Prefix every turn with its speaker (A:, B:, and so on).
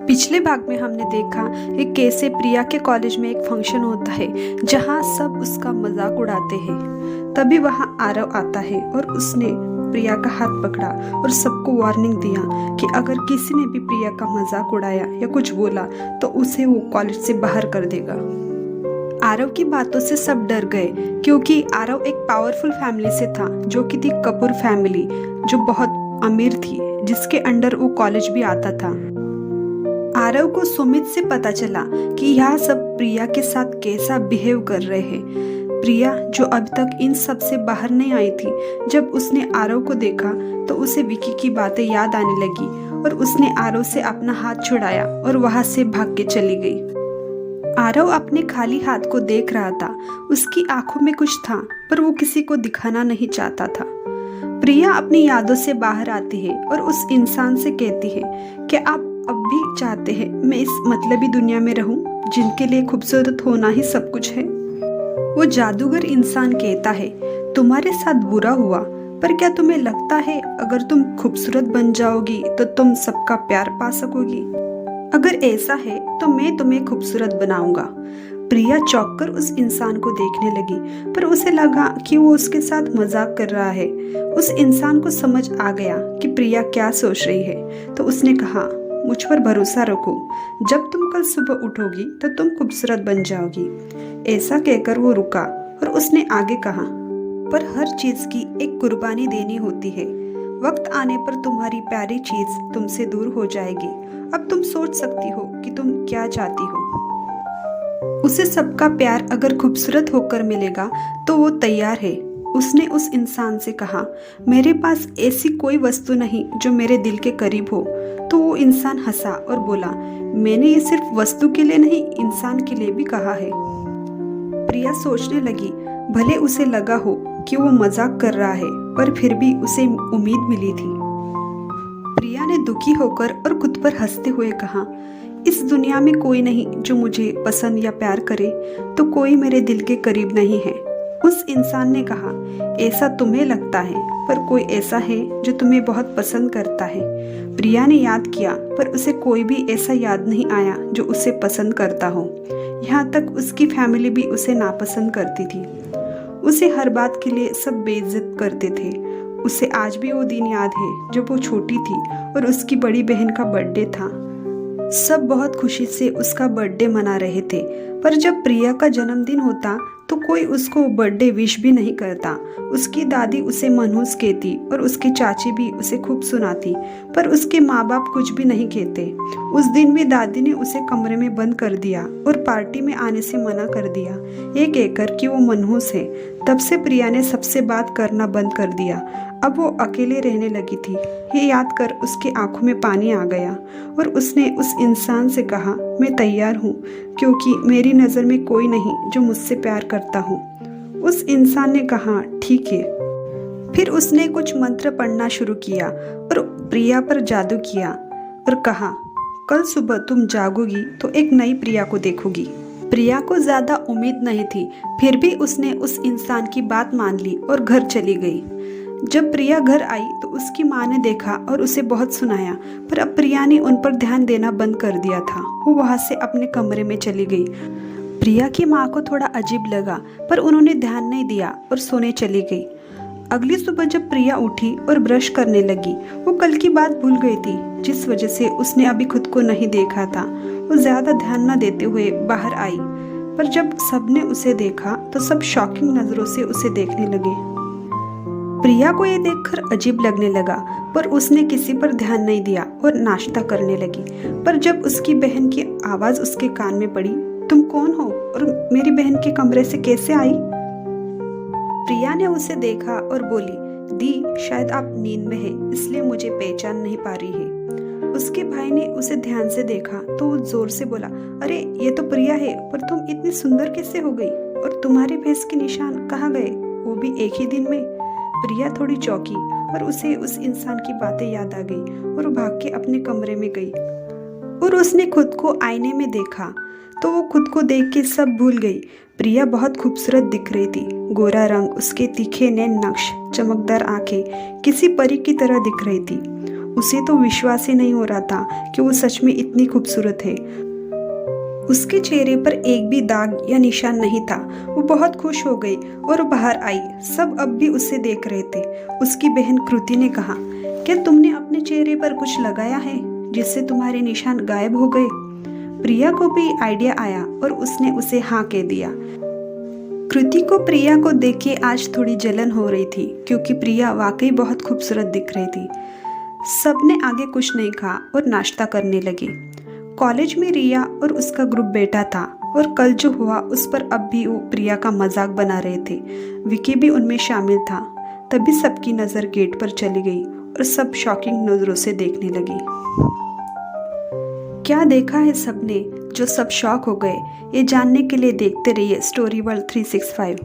A: पिछले भाग में हमने देखा कि कैसे प्रिया के कॉलेज में एक फंक्शन होता है जहां सब उसका मजाक उड़ाते हैं। तभी वहां आरव आता है और उसने प्रिया का हाथ पकड़ा और सबको वार्निंग दिया कि अगर किसी ने भी प्रिया का मजाक उड़ाया या कुछ बोला तो उसे वो कॉलेज से बाहर कर देगा। आरव की बातों से सब डर गए क्योंकि आरव एक पावरफुल फैमिली से था जो कि थी कपूर फैमिली, जो बहुत अमीर थी, जिसके अंडर वो कॉलेज भी आता था। आरव को सुमित से पता चला कि यह सब प्रिया के साथ कैसा बिहेव कर रहे हैं। प्रिया जो अभी तक इन सब से बाहर नहीं आई थी, जब उसने आरव को देखा तो उसे विकी की बातें याद आने लगी और उसने आरव से अपना हाथ छुड़ाया और वहां से भाग के चली गई। आरव अपने खाली हाथ को देख रहा था। उसकी आंखों में कुछ था पर वो किसी को दिखाना नहीं चाहता था। प्रिया अपनी यादों से बाहर आती है और उस इंसान से कहती है कि आप अब भी चाहते हैं मैं इस मतलबी दुनिया में रहूं जिनके लिए खूबसूरत होना ही सब कुछ है। वो जादूगर इंसान कहता है तुम्हारे साथ बुरा हुआ, पर क्या तुम्हें लगता है अगर तुम खूबसूरत बन जाओगी तो तुम सबका प्यार पा सकोगी? अगर ऐसा है तो मैं तुम्हें खूबसूरत बनाऊंगा। प्रिया चौंक कर उस इंसान को देखने लगी, पर उसे लगा कि वो उसके साथ मजाक कर रहा है। उस इंसान को समझ आ गया कि प्रिया क्या सोच रही है, तो उसने कहा मुझ पर भरोसा रखो, जब तुम कल सुबह उठोगी तो तुम खूबसूरत बन जाओगी। ऐसा कहकर वो रुका और उसने आगे कहा, पर हर चीज की एक कुर्बानी देनी होती है। वक्त आने पर तुम्हारी प्यारी चीज तुमसे दूर हो जाएगी। अब तुम सोच सकती हो कि तुम क्या चाहती हो। उसे सबका प्यार अगर खूबसूरत होकर मिलेगा तो वो तैयार है। उसने उस इंसान से कहा मेरे पास ऐसी कोई वस्तु नहीं जो मेरे दिल के करीब हो। तो वो इंसान हंसा और बोला मैंने ये सिर्फ वस्तु के लिए नहीं, इंसान के लिए भी कहा है। प्रिया सोचने लगी भले उसे लगा हो कि वो मजाक कर रहा है, पर फिर भी उसे उम्मीद मिली थी। प्रिया ने दुखी होकर और खुद पर हंसते हुए कहा इस दुनिया में कोई नहीं जो मुझे पसंद या प्यार करे, तो कोई मेरे दिल के करीब नहीं है। उस इंसान ने कहा ऐसा तुम्हें लगता है, पर कोई ऐसा है जो तुम्हें बहुत पसंद करता है। प्रिया ने याद किया, पर उसे कोई भी ऐसा याद नहीं आया जो उसे पसंद करता हो। यहाँ तक उसकी फैमिली भी उसे नापसंद करती थी। उसे हर बात के लिए सब बेइज्जत करते थे। उसे आज भी वो दिन याद है जब वो छोटी थी और उसकी बड़ी बहन का बर्थडे था। सब बहुत खुशी से उसका बर्थडे मना रहे थे, पर जब प्रिया का जन्मदिन होता तो कोई उसको बर्थडे विश भी नहीं करता। उसकी दादी उसे मनहूस कहती और उसकी चाची भी उसे खूब सुनाती, पर उसके माँ बाप कुछ भी नहीं कहते। उस दिन भी दादी ने उसे कमरे में बंद कर दिया और पार्टी में आने से मना कर दिया, ये कहकर कि वो मनहूस है। तब से प्रिया ने सबसे बात करना बंद कर दिया। अब वो अकेले रहने लगी थी। ये याद कर उसकी आंखों में पानी आ गया और उसने उस इंसान से कहा मैं तैयार हूँ, क्योंकि मेरी नज़र में कोई नहीं जो मुझसे प्यार करता हो। उस इंसान ने कहा ठीक है। फिर उसने कुछ मंत्र पढ़ना शुरू किया और प्रिया पर जादू किया और कहा कल सुबह तुम जागोगी तो एक नई प्रिया को देखोगी। प्रिया को ज्यादा उम्मीद नहीं थी, फिर भी उसने उस इंसान की बात मान ली और घर चली गई। जब प्रिया घर आई तो उसकी माँ ने देखा और उसे बहुत सुनाया, पर अब प्रिया ने उन पर ध्यान देना बंद कर दिया था। वो वहां से अपने कमरे में चली गई। प्रिया की माँ को थोड़ा अजीब लगा, पर उन्होंने ध्यान नहीं दिया और सोने चली गई। अगली सुबह जब प्रिया उठी और ब्रश करने लगी, वो कल की बात भूल गई थी, जिस वजह से उसने अभी खुद को नहीं देखा था। वो ज्यादा ध्यान न देते हुए बाहर आई, पर जब सबने उसे देखा तो सब शॉकिंग नजरों से उसे देखने लगे। प्रिया को ये देखकर अजीब लगने लगा, पर उसने किसी पर ध्यान नहीं दिया और नाश्ता करने लगी। पर जब उसकी बहन की आवाज उसके कान में पड़ी, तुम कौन हो और मेरी बहन के कमरे से कैसे आई? प्रिया ने उसे देखा और बोली दी शायद आप नींद में हैं, इसलिए मुझे पहचान नहीं पा रही है। उसके भाई ने उसे ध्यान से देखा तो वो जोर से बोला अरे ये तो प्रिया है, पर तुम इतनी सुंदर कैसे हो गई? और तुम्हारे फेस के निशान कहाँ गए, वो भी एक ही दिन में? प्रिया थोड़ी चौंकी और उसे उस इंसान की बातें याद आ गई और वो भाग के अपने कमरे में गई और उसने खुद को आईने में देखा तो वो खुद को देख के सब भूल गई। प्रिया बहुत खूबसूरत दिख रही थी। गोरा रंग, उसके तीखे नैन नक्श, चमकदार आंखें किसी परी की तरह दिख रही थी। उसे तो विश्वास ही नहीं हो रहा था कि वो सच में इतनी खूबसूरत है। उसके चेहरे पर एक भी दाग या निशान नहीं था। वो बहुत खुश हो गई और बाहर आई। सब अब भी उसे देख रहे थे। उसकी बहन कृति ने कहा, क्या तुमने अपने चेहरे पर कुछ लगाया है जिससे तुम्हारे निशान गायब हो गए? प्रिया को भी आइडिया आया और उसने उसे हाँ कह दिया। कृति को प्रिया को देख के आज थोड़ी जलन हो रही थी, क्योंकि प्रिया वाकई बहुत खूबसूरत दिख रही थी। सबने आगे कुछ नहीं कहा और नाश्ता करने लगे। कॉलेज में रिया और उसका ग्रुप बैठा था और कल जो हुआ उस पर अब भी वो प्रिया का मजाक बना रहे थे। विकी भी उनमें शामिल था। तभी सबकी नज़र गेट पर चली गई और सब शॉकिंग नज़रों से देखने लगी। क्या देखा है सबने जो सब शॉक हो गए? ये जानने के लिए देखते रहिए स्टोरी वर्ल्ड 365।